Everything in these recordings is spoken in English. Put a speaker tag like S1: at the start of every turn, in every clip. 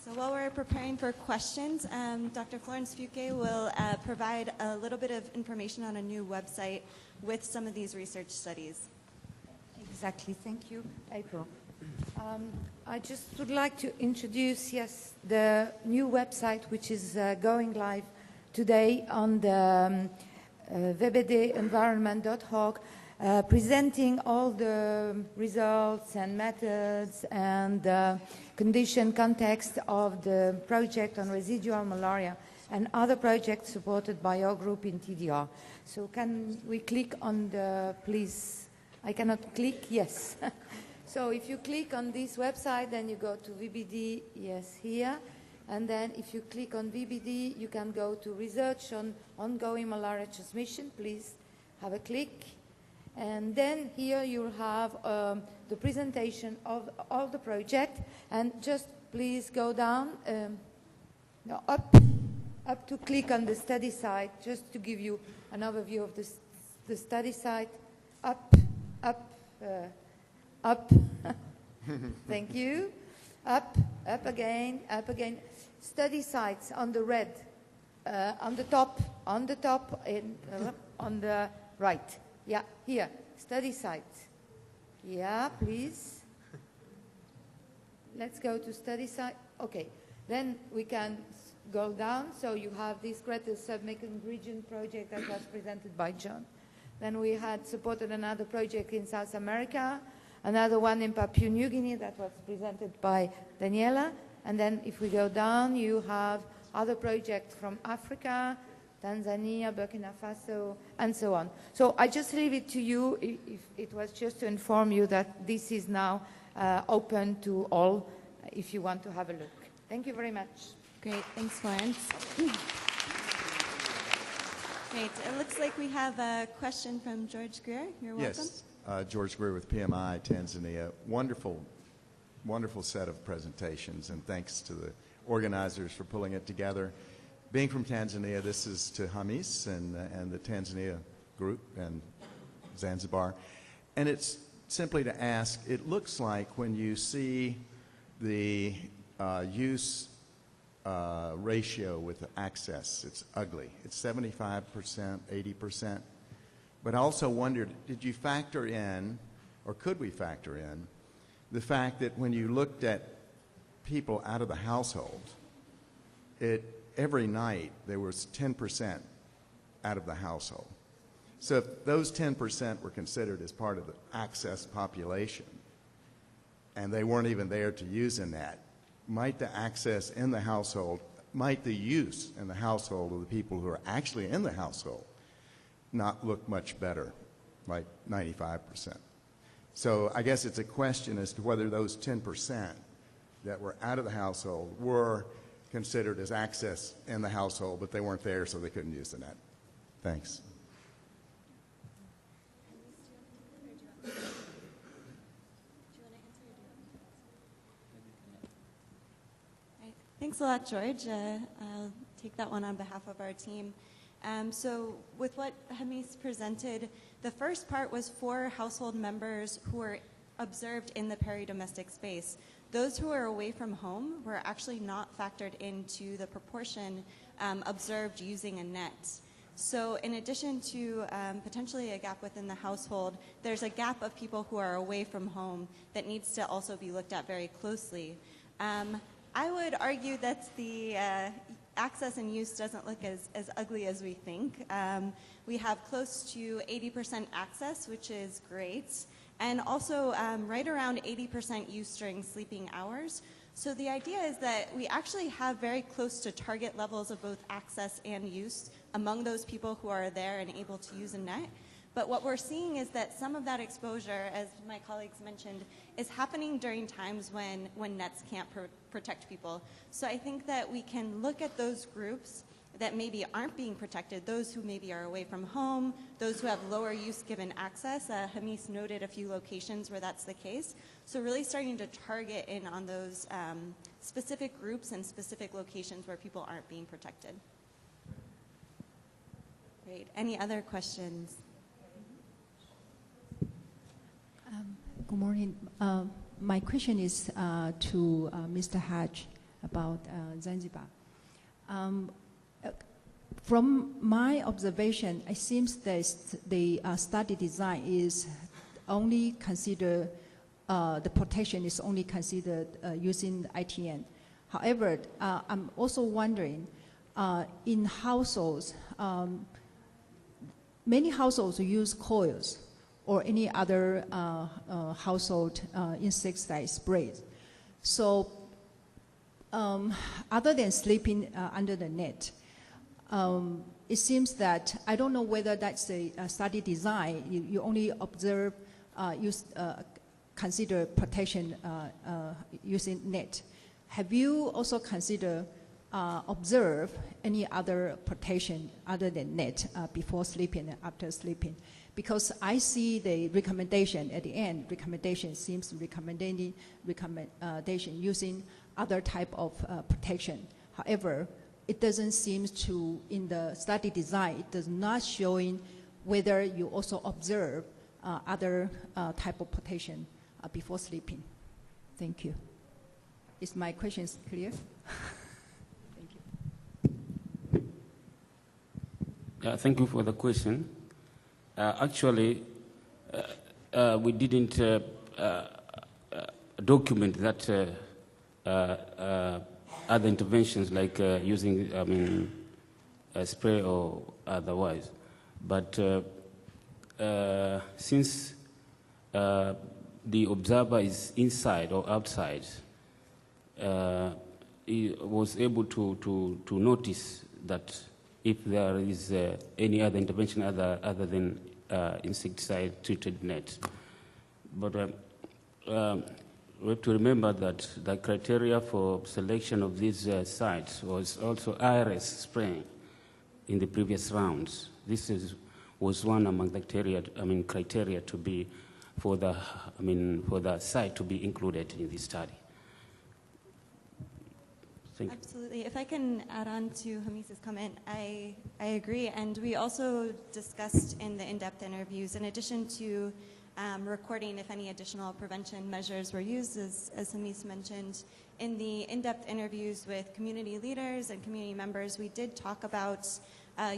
S1: So while we're preparing for questions, Dr. Florence Fuque will provide a little bit of information on a new website with some of these research studies.
S2: Exactly. Thank you, April. I just would like to introduce, the new website which is going live today on the wbdenvironment.org, presenting all the results and methods and condition context of the project on residual malaria and other projects supported by our group in TDR. So can we click on the, please, I cannot click, yes. So if you click on this website, then you go to VBD, yes, here. And then if you click on VBD, you can go to research on ongoing malaria transmission. Please have a click. And then here you'll have the presentation of all the project. And just please go down, no, up to click on the study site, just to give you an overview of the study site. Up. Thank you. Up again. Study sites on the red, on the top, and on the right. Yeah, here, study sites. Yeah, please. Let's go to study site. Okay, then we can go down. So you have this Greater Sub-Mekong Region project that was presented by John. Then we had supported another project in South America, another one in Papua New Guinea that was presented by Daniela. And then if we go down, you have other projects from Africa, Tanzania, Burkina Faso, and so on. So I just leave it to you. If it was just to inform you that this is now open to all if you want to have a look. Thank you very much.
S1: Great. Thanks, Florence. Great. It looks like we have a question from George Greer. You're welcome.
S3: Yes, George Greer with PMI Tanzania. Wonderful set of presentations, and thanks to the organizers for pulling it together. Being from Tanzania, this is to Hamis and the Tanzania group and Zanzibar. And it's simply to ask, it looks like when you see the use ratio with the access, it's ugly. It's 75%, 80%. But I also wondered, did you factor in, or could we factor in, the fact that when you looked at people out of the household, every night there was 10% out of the household. So if those 10% were considered as part of the access population, and they weren't even there to use in that, might the access in the household, might the use in the household of the people who are actually in the household not look much better, like 95%? So I guess it's a question as to whether those 10% that were out of the household were considered as access in the household, but they weren't there, so they couldn't use the net. Thanks.
S1: Thanks a lot, George. I'll take that one on behalf of our team. So with what Hamis presented, the first part was for household members who were observed in the peri-domestic space. Those who are away from home were actually not factored into the proportion observed using a net. So in addition to potentially a gap within the household, there's a gap of people who are away from home that needs to also be looked at very closely. I would argue that the access and use doesn't look as ugly as we think. We have close to 80% access, which is great, and also right around 80% use during sleeping hours. So the idea is that we actually have very close to target levels of both access and use among those people who are there and able to use a net. But what we're seeing is that some of that exposure, as my colleagues mentioned, is happening during times when nets can't protect people. So I think that we can look at those groups that maybe aren't being protected, those who maybe are away from home, those who have lower use given access. Hamis noted a few locations where that's the case. So really starting to target in on those specific groups and specific locations where people aren't being protected. Great. Any other questions?
S4: Good morning. My question is to Mr. Haj. about Zanzibar. From my observation, it seems that the study design is only consider the protection is only considered using ITN. However, I'm also wondering, in households, many households use coils or any other household insecticide sprays. So other than sleeping under the net, it seems that, I don't know whether that's a study design, you only observe, consider protection using net. Have you also considered observe any other protection other than net before sleeping and after sleeping? Because I see the recommendation at the end, recommendation seems recommendation using other type of protection. However, it doesn't seem to, in the study design, it does not showing whether you also observe other type of protection before sleeping. Thank you. Is my question clear? Thank you.
S5: Thank you for the question. Actually, we didn't document that other interventions like using, a spray or otherwise. But since the observer is inside or outside, he was able to notice that if there is any other intervention other than insecticide-treated net. But we have to remember that the criteria for selection of these sites was also IRS spraying in the previous rounds. This was one among the criteria to be for the site to be included in this study. Thank you.
S1: Absolutely. If I can add on to Hamis's comment, I agree. And we also discussed in the in-depth interviews, in addition to recording if any additional prevention measures were used, as Hamis mentioned, in the in-depth interviews with community leaders and community members, we did talk about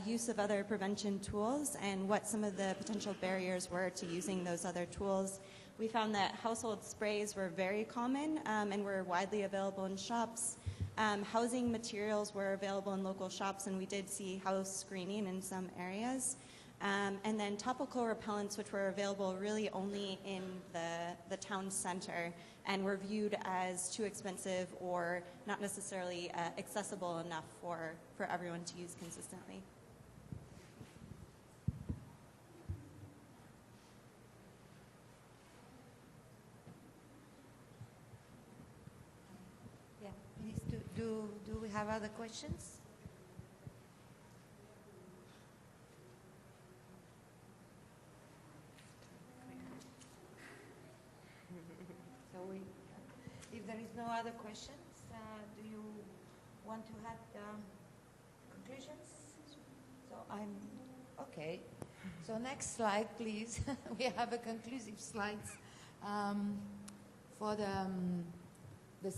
S1: use of other prevention tools and what some of the potential barriers were to using those other tools. We found that household sprays were very common and were widely available in shops. Housing materials were available in local shops, and we did see house screening in some areas. And then topical repellents, which were available really only in the town center and were viewed as too expensive or not necessarily accessible enough for everyone to use consistently.
S2: Yeah, please, do we have other questions? If there is no other questions, do you want to have conclusions? So okay. So next slide, please. We have a conclusive slides for the